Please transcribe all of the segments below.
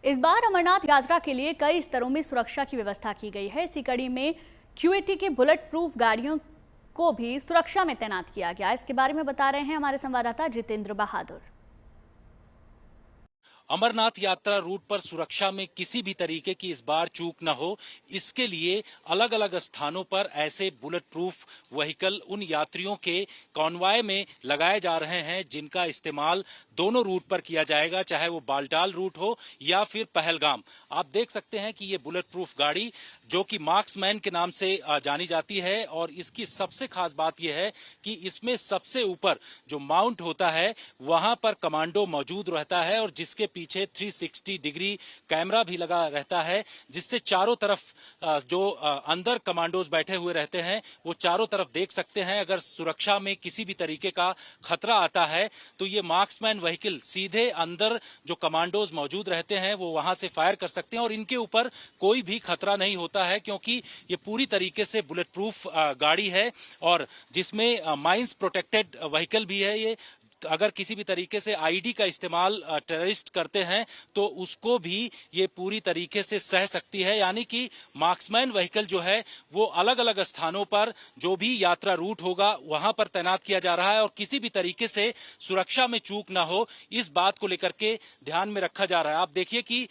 इस बार अमरनाथ यात्रा के लिए कई स्तरों में सुरक्षा की व्यवस्था की गई है। इसी कड़ी में क्यूएटी की बुलेट प्रूफ गाड़ियों को भी सुरक्षा में तैनात किया गया। इसके बारे में बता रहे हैं हमारे संवाददाता जितेंद्र बहादुर। अमरनाथ यात्रा रूट पर सुरक्षा में किसी भी तरीके की इस बार चूक न हो, इसके लिए अलग अलग स्थानों पर ऐसे बुलेट प्रूफ व्हीकल उन यात्रियों के कॉन्वॉय में लगाए जा रहे हैं जिनका इस्तेमाल दोनों रूट पर किया जाएगा, चाहे वो बालटाल रूट हो या फिर पहलगाम। आप देख सकते हैं कि ये बुलेट प्रूफ गाड़ी जो कि मार्क्समैन के नाम से जानी जाती है और इसकी सबसे खास बात यह है कि इसमें सबसे ऊपर जो माउंट होता है वहां पर कमांडो मौजूद रहता है और जिसके पीछे 360 डिग्री कैमरा भी लगा रहता है, जिससे चारों तरफ जो अंदर कमांडोज बैठे हुए रहते हैं वो चारों तरफ देख सकते हैं। अगर सुरक्षा में किसी भी तरीके का खतरा आता है तो ये मार्क्समैन व्हीकल सीधे अंदर जो कमांडोज मौजूद रहते हैं वो वहां से फायर कर सकते हैं और इनके ऊपर कोई भी खतरा नहीं होता है, क्योंकि ये पूरी तरीके से बुलेट प्रूफ गाड़ी है और जिसमें माइंस प्रोटेक्टेड व्हीकल भी है। ये अगर किसी भी तरीके से आईडी का इस्तेमाल टेररिस्ट करते हैं तो उसको भी ये पूरी तरीके से सह सकती है। यानी कि मार्क्समैन व्हीकल जो है वो अलग अलग स्थानों पर जो भी यात्रा रूट होगा वहां पर तैनात किया जा रहा है और किसी भी तरीके से सुरक्षा में चूक ना हो इस बात को लेकर के ध्यान में रखा जा रहा है। आप देखिए कि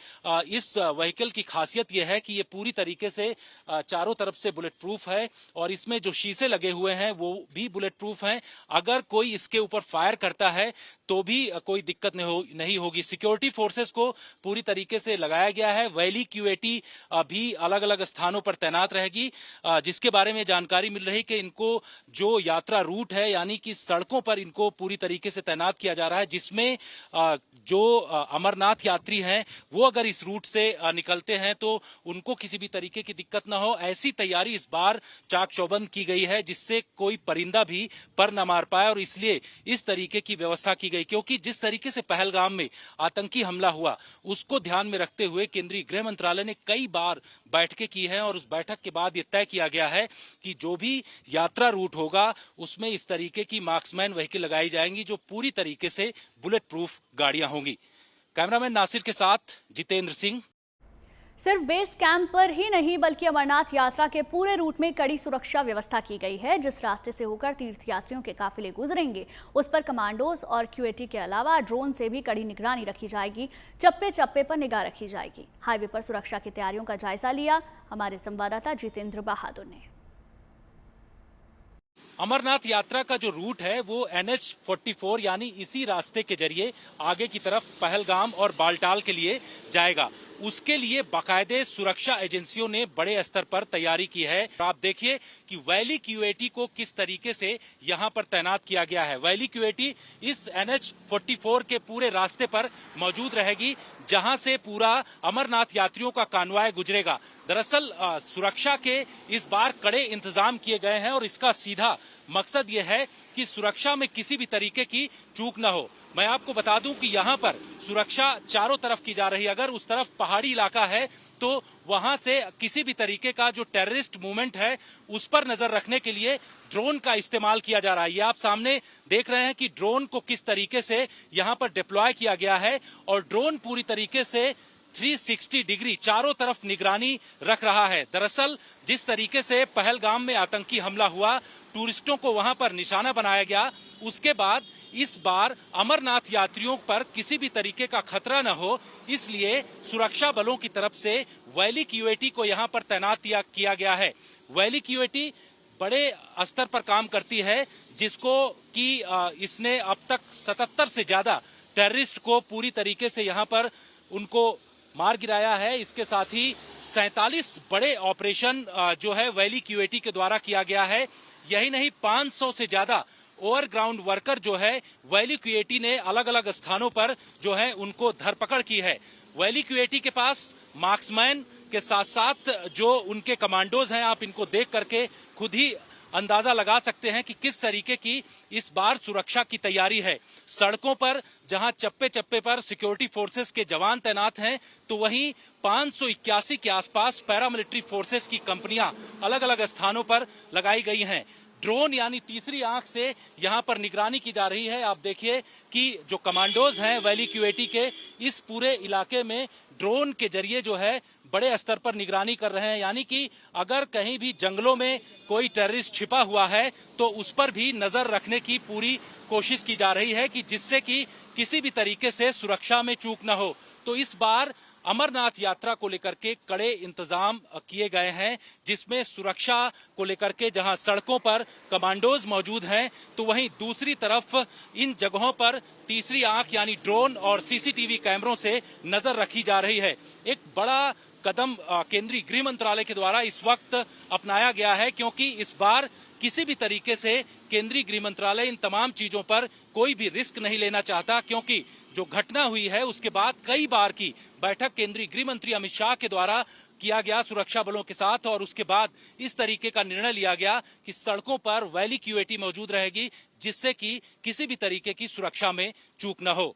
इस व्हीकल की खासियत यह है कि ये पूरी तरीके से चारों तरफ से बुलेट प्रूफ है और इसमें जो शीशे लगे हुए हैं वो भी बुलेट प्रूफ हैं। अगर कोई इसके ऊपर फायर करता है तो भी कोई दिक्कत नहीं होगी। सिक्योरिटी फोर्सेस को पूरी तरीके से लगाया गया है। वैली क्यूएटी भी अलग अलग स्थानों पर तैनात रहेगी, जिसके बारे में जानकारी मिल रही कि इनको जो यात्रा रूट है यानी कि सड़कों पर इनको पूरी तरीके से तैनात किया जा रहा है, जिसमें जो अमरनाथ यात्री हैं वो अगर इस रूट से निकलते हैं तो उनको किसी भी तरीके की दिक्कत ना हो, ऐसी तैयारी इस बार चाक चौबंद की गई है जिससे कोई परिंदा भी पर न मार पाए और इसलिए इस तरीके की व्यवस्था की गई। क्योंकि जिस तरीके से पहलगाम में आतंकी हमला हुआ उसको ध्यान में रखते हुए केंद्रीय गृह मंत्रालय ने कई बार बैठकें की हैं और उस बैठक के बाद यह तय किया गया है कि जो भी यात्रा रूट होगा उसमें इस तरीके की मार्क्समैन व्हीकल लगाई जाएंगी जो पूरी तरीके से बुलेट प्रूफ गाड़ियां होंगी। कैमरामैन नासिर के साथ जितेंद्र सिंह। सिर्फ बेस कैंप पर ही नहीं बल्कि अमरनाथ यात्रा के पूरे रूट में कड़ी सुरक्षा व्यवस्था की गई है। जिस रास्ते से होकर तीर्थयात्रियों के काफिले गुजरेंगे उस पर कमांडोज और क्यूएटी के अलावा ड्रोन से भी कड़ी निगरानी रखी जाएगी। चप्पे चप्पे पर निगाह रखी जाएगी। हाईवे पर सुरक्षा की तैयारियों का जायजा लिया हमारे संवाददाता जितेंद्र बहादुर ने। अमरनाथ यात्रा का जो रूट है वो NH-44 यानी इसी रास्ते के जरिए आगे की तरफ पहलगाम और बालटाल के लिए जाएगा। उसके लिए बाकायदे सुरक्षा एजेंसियों ने बड़े स्तर पर तैयारी की है। आप देखिए कि वैली क्यूएटी को किस तरीके से यहां पर तैनात किया गया है। वैली क्यूएटी इस NH-44 के पूरे रास्ते पर मौजूद रहेगी जहां से पूरा अमरनाथ यात्रियों का कानवाय गुजरेगा। दरअसल सुरक्षा के इस बार कड़े इंतजाम किए गए हैं और इसका सीधा मकसद यह है कि सुरक्षा में किसी भी तरीके की चूक न हो। मैं आपको बता दूं कि यहां पर सुरक्षा चारों तरफ की जा रही है। अगर उस तरफ पहाड़ी इलाका है तो वहां से किसी भी तरीके का जो टेररिस्ट मूवमेंट है उस पर नजर रखने के लिए ड्रोन का इस्तेमाल किया जा रहा है। ये आप सामने देख रहे हैं कि ड्रोन को किस तरीके से यहां पर डिप्लॉय किया गया है और ड्रोन पूरी तरीके से 360 डिग्री चारों तरफ निगरानी रख रहा है। दरअसल जिस तरीके से पहलगाम में आतंकी हमला हुआ, टूरिस्टों को वहां पर निशाना बनाया गया, उसके बाद इस बार अमरनाथ यात्रियों पर किसी भी तरीके का खतरा न हो इसलिए सुरक्षा बलों की तरफ से वैली क्यूएटी को यहां पर तैनात किया गया है। वैली क्यूएटी बड़े स्तर पर काम करती है जिसको कि इसने अब तक 77 से ज्यादा टेररिस्ट को पूरी तरीके से यहां पर उनको मार गिराया है। इसके साथ ही 47 बड़े ऑपरेशन जो है वैली क्यूएटी के द्वारा किया गया है। यही नहीं 500 से ज्यादा ओवरग्राउंड वर्कर जो है वैली क्यूएटी ने अलग अलग स्थानों पर जो है उनको धरपकड़ की है। वैली क्यूएटी के पास मार्क्समैन के साथ साथ जो उनके कमांडोज हैं, आप इनको देख करके खुद ही अंदाजा लगा सकते हैं कि किस तरीके की इस बार सुरक्षा की तैयारी है। सड़कों पर जहां चप्पे चप्पे पर सिक्योरिटी फोर्सेस के जवान तैनात हैं तो वहीं 581 के आसपास पैरामिलिट्री फोर्सेस की कंपनियां अलग अलग स्थानों पर लगाई गई हैं। ड्रोन यानी तीसरी आंख से यहां पर निगरानी की जा रही है। आप देखिए कि जो कमांडोज हैं वैली क्यूएटी के, इस पूरे इलाके में ड्रोन के जरिए जो है बड़े स्तर पर निगरानी कर रहे हैं। यानी कि अगर कहीं भी जंगलों में कोई टेररिस्ट छिपा हुआ है तो उस पर भी नजर रखने की पूरी कोशिश की जा रही है कि जिससे कि किसी भी तरीके से सुरक्षा में चूक न हो। तो इस बार अमरनाथ यात्रा को लेकर के कड़े इंतजाम किए गए हैं, जिसमें सुरक्षा को लेकर के जहां सड़कों पर कमांडोज मौजूद हैं, तो वहीं दूसरी तरफ इन जगहों पर तीसरी आंख यानी ड्रोन और सीसीटीवी कैमरों से नजर रखी जा रही है। एक बड़ा कदम केंद्रीय गृह मंत्रालय के द्वारा इस वक्त अपनाया गया है, क्योंकि इस बार किसी भी तरीके से केंद्रीय गृह मंत्रालय इन तमाम चीजों पर कोई भी रिस्क नहीं लेना चाहता, क्योंकि जो घटना हुई है उसके बाद कई बार की बैठक केंद्रीय गृह मंत्री अमित शाह के द्वारा किया गया सुरक्षा बलों के साथ, और उसके बाद इस तरीके का निर्णय लिया गया कि सड़कों पर वैली क्यूएटी मौजूद रहेगी, जिससे कि किसी भी तरीके की सुरक्षा में चूक न हो।